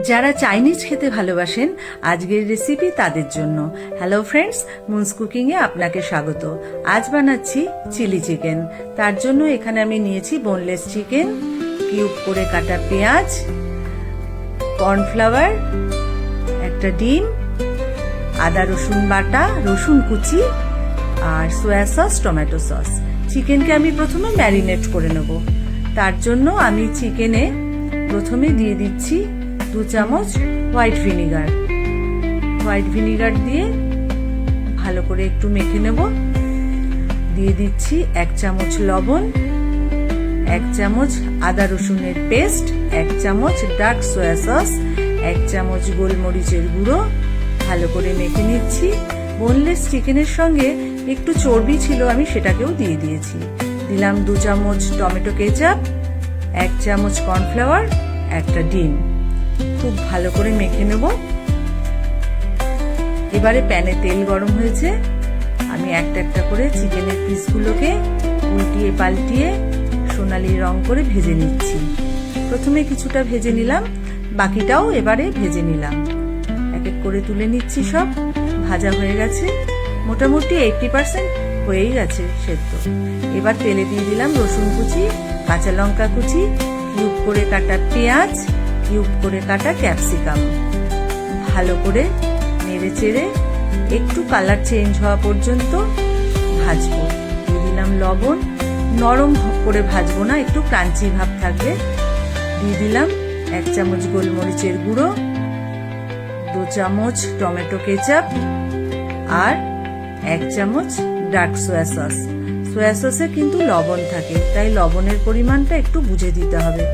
যারা চাইনিজ খেতে ভালোবাসেন আজকের রেসিপি তাদের জন্য। হ্যালো ফ্রেন্ডস, মুনস কুকিংয়ে আপনাকে স্বাগত। আজ বানাচ্ছি চিলি চিকেন। তার জন্য এখানে আমি নিয়েছি বোনলেস চিকেন, কিউব করে কাটা পেঁয়াজ, কর্নফ্লাওয়ার, একটা ডিম, আদা রসুন বাটা, রসুন কুচি আর সয়া সস, টমেটো সস। চিকেনকে আমি প্রথমে ম্যারিনেট করে নেব। তার জন্য আমি চিকেনে প্রথমে দিয়ে দিচ্ছি 2 চামচ হোয়াইট ভিনিগার দিয়ে ভালো করে একটু মেখে নেব। দিয়ে দিচ্ছি 1 চামচ লবণ, 1 চামচ আদা রসুনের পেস্ট, 1 চামচ ডার্ক সয়া সস, 1 চামচ গোলমরিচের গুঁড়ো। ভালো করে মেখে নিচ্ছি। বোনলেস চিকেনের সঙ্গে একটু চর্বি ছিল, আমি সেটাকেও দিয়ে দিয়েছি। দিলাম 2 চামচ টমেটো কেচাপ, 1 চামচ কর্নফ্লাওয়ার, একটা ডিম। খুব ভালো করে মেখে নেব। এবারে প্যানে তেল গরম হয়েছে, আমি একটা একটা করে চিকেনের পিসগুলোকে উল্টিয়ে পাল্টিয়ে সোনালি রং করে ভেজে নিচ্ছি। প্রথমে কিছুটা ভেজে নিলাম, বাকিটাও এবারে ভেজে নিলাম। এক এক করে তুলে নিচ্ছি। সব ভাজা হয়ে গেছে, মোটামুটি 80% হয়েই গেছে সেদ্ধ। এবার তেলে দিয়ে দিলাম রসুন কুচি, কাঁচা লঙ্কা কুচি, কিউব করে কাটা পেঁয়াজ, কিউব করে কাটা ক্যাপসিকাম। ভালো করে নেড়ে চেড়ে একটু কালার চেঞ্জ হওয়া পর্যন্ত ভাজবো। দিয়ে দিলাম লবণ, নরম করে ভাজবো না, একটু ক্রাঞ্চি ভাব থাকবে। দিয়ে দিলাম 1 চামচ গোলমরিচের গুঁড়ো, 2 চামচ টমেটো কেচাপ আর 1 চামচ ডার্ক সয়া সস। সয়া সসে কিন্তু লবণ থাকে, তাই লবণের পরিমাণটা একটু বুঝে দিতে হবে।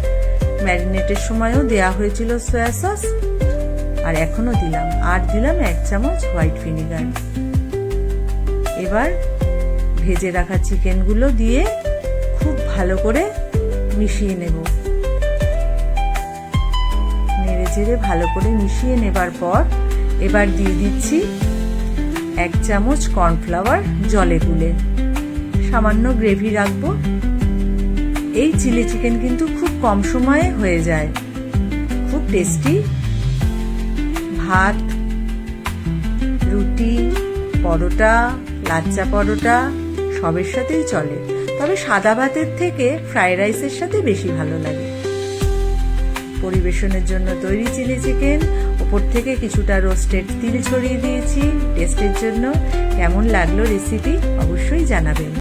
ম্যারিনেটের সময়ও দেয়া হয়েছিল সয়া সস, আর এখনো দিলাম। আর দিলাম 1 চামচ হোয়াইট ভিনিগার। এবার ভেজে রাখা চিকেনগুলো দিয়ে খুব ভালো করে মিশিয়ে নেব। নেড়ে চেড়ে ভালো করে মিশিয়ে নেবার পর এবার দিয়ে দিচ্ছি 1 চামচ কর্নফ্লাওয়ার জলে গুলে। সামান্য গ্রেভি রাখবো। এই চিলি চিকেন কিন্তু খুব কম সময়ে হয়ে যায়, খুব টেস্টি। ভাত, রুটি, পরোটা, লাচ্চা পরোটা সবের সাথেই চলে, তবে সাদা ভাতের থেকে ফ্রাইড রাইসের সাথে বেশি ভালো লাগে। পরিবেশনের জন্য তৈরি চিলি চিকেন। উপর থেকে কিছুটা রোস্টেড তিল ছড়িয়ে দিয়েছি টেস্টের জন্য। কেমন লাগলো রেসিপি অবশ্যই জানাবেন।